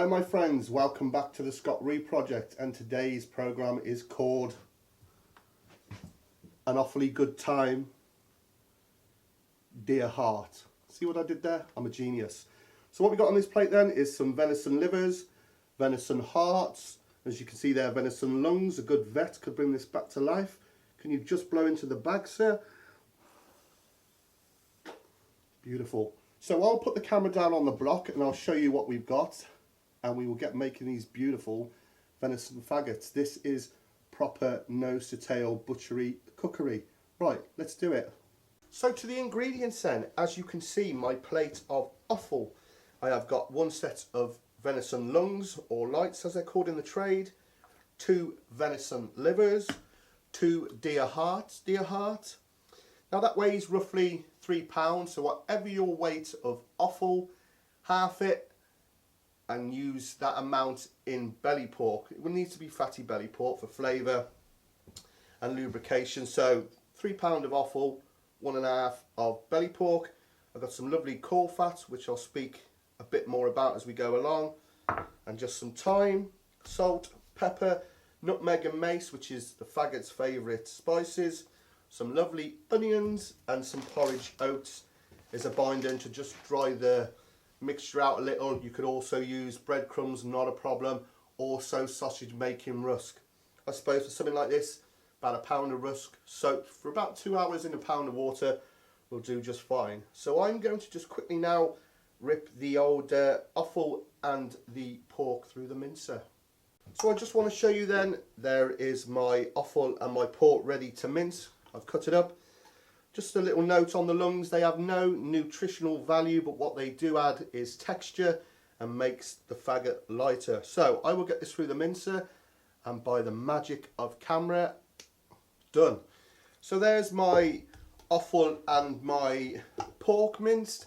Hello my friends, welcome back to the Scott.Re Project, and today's program is called An Awfully Good Time, Dear Heart. See what I did there? I'm a genius. So what we got on this plate then is some venison livers, venison hearts, as you can see there, venison lungs. A good vet could bring this back to life. Can you just blow into the bag, sir? Beautiful. So I'll put the camera down on the block and I'll show you what we've got, and we will get making these beautiful venison faggots. This is proper nose to tail butchery cookery. Right, let's do it. So to the ingredients then, as you can see, my plate of offal. I have got one set of venison lungs, or lights as they're called in the trade, 2 venison livers, 2 deer hearts. Now that weighs roughly 3 pounds, so whatever your weight of offal, half it and use that amount in belly pork. It will need to be fatty belly pork for flavour and lubrication. So 3 pounds of offal, 1.5 of belly pork. I've got some lovely caul fat, which I'll speak a bit more about as we go along, and just some thyme, salt, pepper, nutmeg and mace, which is the faggot's favourite spices, some lovely onions, and some porridge oats as a binder to just dry the mixture out a little. You could also use breadcrumbs, not a problem. Also sausage making rusk. I suppose for something like this, about a pound of rusk soaked for about 2 hours in a pound of water will do just fine. So I'm going to just quickly now rip the old offal and the pork through the mincer. So I just want to show you then, there is my offal and my pork ready to mince. I've cut it up. Just a little note on the lungs, they have no nutritional value, but what they do add is texture and makes the faggot lighter. So I will get this through the mincer, and by the magic of camera, done. So there's my offal and my pork minced.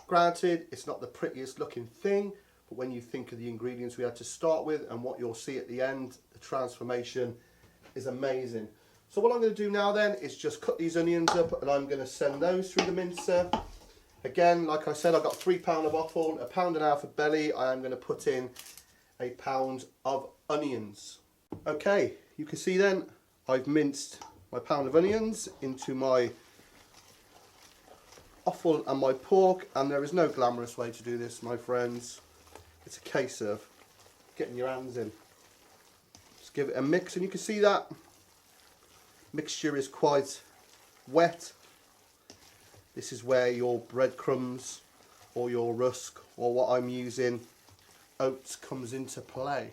Granted, it's not the prettiest looking thing, but when you think of the ingredients we had to start with and what you'll see at the end, the transformation is amazing. So what I'm going to do now then is just cut these onions up, and I'm going to send those through the mincer. Again, like I said, I've got 3 pounds of offal, 1.5 pounds of belly. I am going to put in 1 pound of onions. Okay, you can see then I've minced my pound of onions into my offal and my pork, and there is no glamorous way to do this, my friends. It's a case of getting your hands in. Just give it a mix, and you can see that mixture is quite wet. This is where your breadcrumbs or your rusk, or what I'm using, oats, comes into play.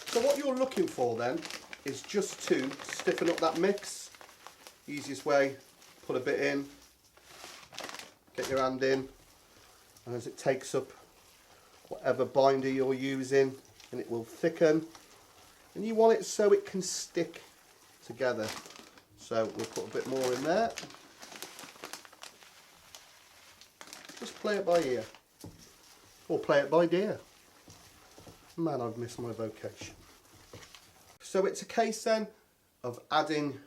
So what you're looking for then is just to stiffen up that mix. Easiest way, put a bit in, get your hand in, and as it takes up whatever binder you're using, and it will thicken, and you want it so it can stick together. So we'll put a bit more in there. Just play it by ear, or play it by dear. Man, I've missed my vocation. So it's a case then of adding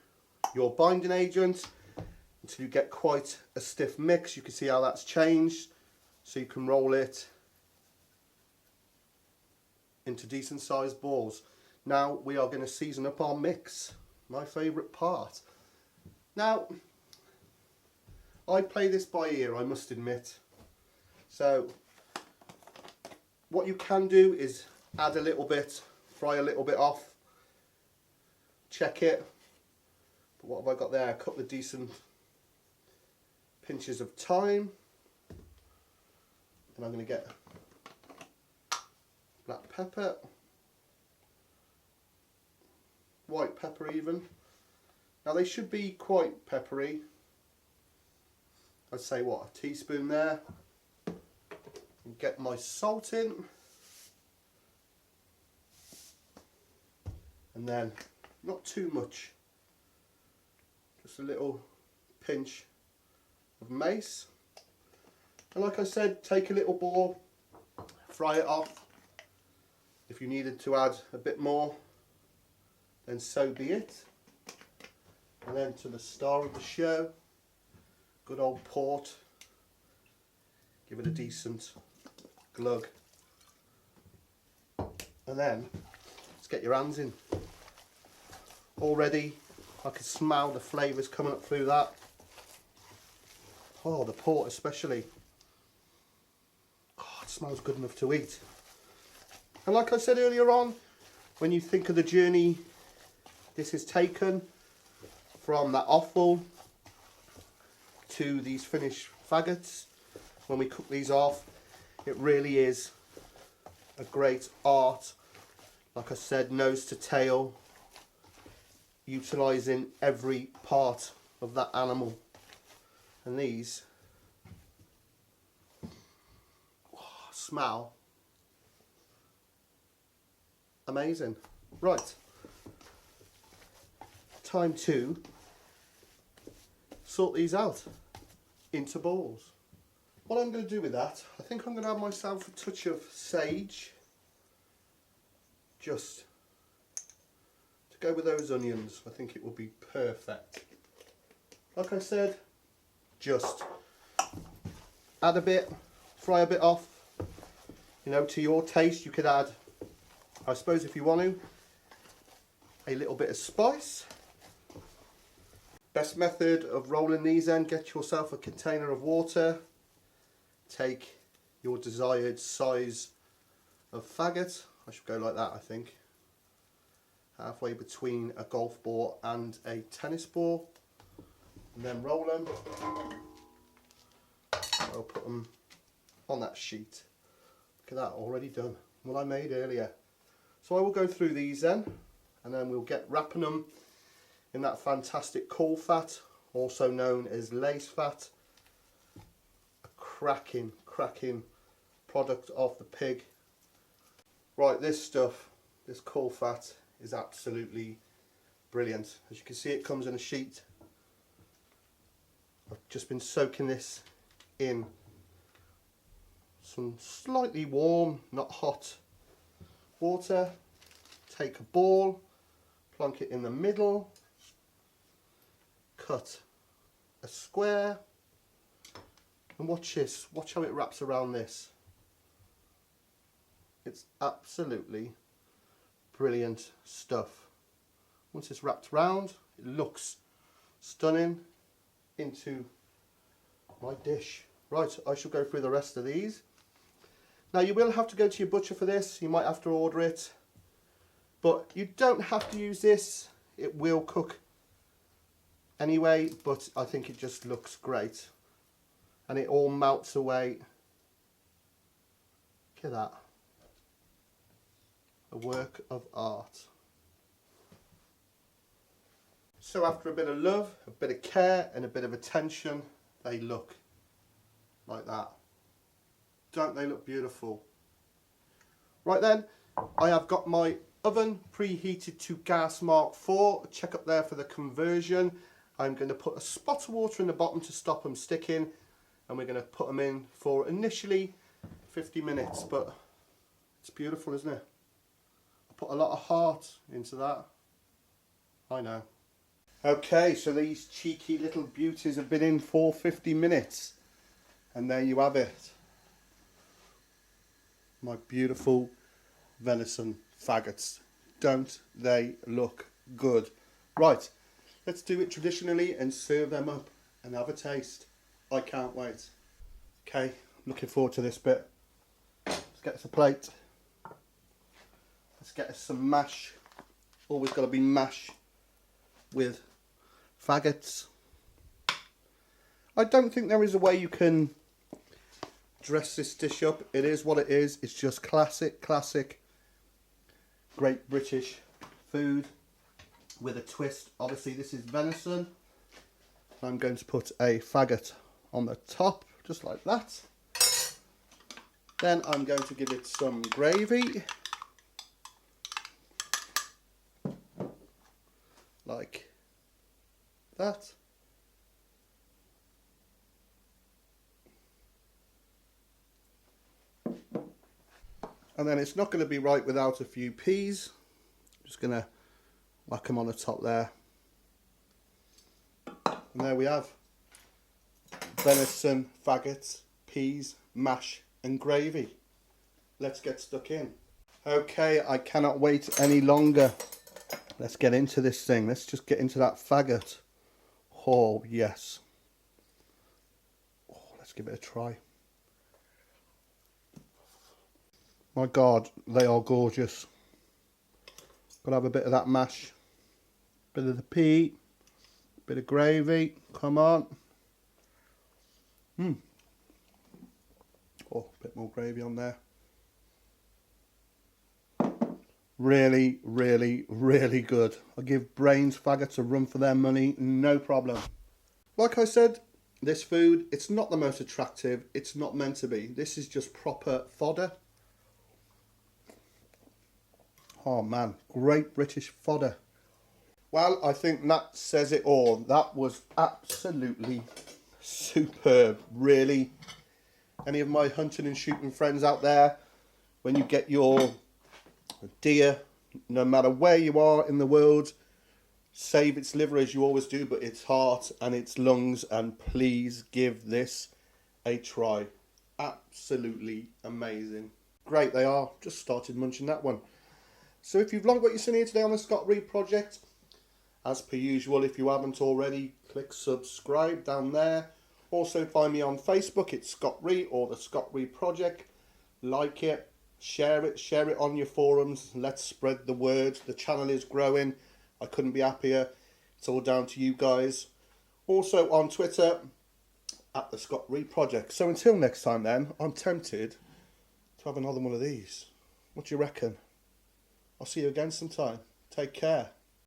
your binding agent until you get quite a stiff mix. You can see how that's changed, so you can roll it into decent sized balls. Now we are going to season up our mix, my favourite part. Now I play this by ear, I must admit. So what you can do is add a little bit, fry a little bit off, check it. But what have I got there? A couple of decent pinches of thyme, and I'm going to get black pepper, white pepper even. Now they should be quite peppery. I'd say what, a teaspoon there. And get my salt in, and then not too much, just a little pinch of mace. And like I said, take a little ball, fry it off. If you needed to add a bit more, then so be it. And then to the star of the show, good old port. Give it a decent glug. And then let's get your hands in. Already I can smell the flavours coming up through that. Oh, the port especially. Oh, it smells good enough to eat. And like I said earlier on, when you think of the journey this is taken from that offal to these finished faggots, when we cook these off, it really is a great art. Like I said, nose to tail, utilising every part of that animal. And these smell amazing. Right, time to sort these out into balls. What I'm going to do with that, I think I'm going to have myself a touch of sage, just to go with those onions. I think it will be perfect. Like I said, just add a bit, fry a bit off, you know, to your taste. You could add, I suppose if you want to, a little bit of spice. Best method of rolling these in, get yourself a container of water, take your desired size of faggot. I should go like that, I think, halfway between a golf ball and a tennis ball, and then roll them. I'll put them on that sheet. Look at that, already done, what I made earlier. So I will go through these then, and then we'll get wrapping them in that fantastic caul fat, also known as lace fat. A cracking product of the pig. Right, this stuff, this caul fat, is absolutely brilliant. As you can see, it comes in a sheet. I've just been soaking this in some slightly warm, not hot water. Take a ball, plonk it in the middle, cut a square, and watch this, watch how it wraps around this. It's absolutely brilliant stuff. Once it's wrapped round, it looks stunning into my dish. Right, I shall go through the rest of these. Now you will have to go to your butcher for this, you might have to order it, but you don't have to use this. It will cook anyway, but I think it just looks great. And it all melts away. Look at that. A work of art. So after a bit of love, a bit of care and a bit of attention, they look like that. Don't they look beautiful? Right then, I have got my oven preheated to gas mark 4. Check up there for the conversion. I'm going to put a spot of water in the bottom to stop them sticking, and we're going to put them in for initially 50 minutes, but it's beautiful, isn't it? I put a lot of heart into that. I know. Okay, so these cheeky little beauties have been in for 50 minutes, and there you have it. My beautiful venison faggots. Don't they look good? Right, let's do it traditionally and serve them up and have a taste. I can't wait. Okay, I'm looking forward to this bit. Let's get us a plate. Let's get us some mash. Always got to be mash with faggots. I don't think there is a way you can dress this dish up. It is what it is. It's just classic Great British food with a twist. Obviously this is venison. I'm going to put a faggot on the top, just like that. Then I'm going to give it some gravy, like that. And then it's not going to be right without a few peas. I'm just going to whack them on the top there. And there we have venison, faggots, peas, mash and gravy. Let's get stuck in. Okay, I cannot wait any longer. Let's get into this thing. Let's just get into that faggot. Oh, yes. Oh, let's give it a try. My God, they are gorgeous. Gotta have a bit of that mash. Bit of the pea. Bit of gravy. Come on. Oh, a bit more gravy on there. Really, really, really good. I give brains faggots a run for their money, no problem. Like I said, this food, it's not the most attractive. It's not meant to be. This is just proper fodder. Oh man, great British fodder. Well, I think that says it all. That was absolutely superb, really. Any of my hunting and shooting friends out there, when you get your deer, no matter where you are in the world, save its liver as you always do, but its heart and its lungs, and please give this a try. Absolutely amazing. Great they are. Just started munching that one. So if you've liked what you've seen here today on the Scott Reed Project, as per usual, if you haven't already, click subscribe down there. Also find me on Facebook, it's Scott Reed or the Scott Reed Project. Like it, share it on your forums. Let's spread the word. The channel is growing. I couldn't be happier. It's all down to you guys. Also on Twitter, at the Scott Reed Project. So until next time then, I'm tempted to have another one of these. What do you reckon? I'll see you again sometime. Take care.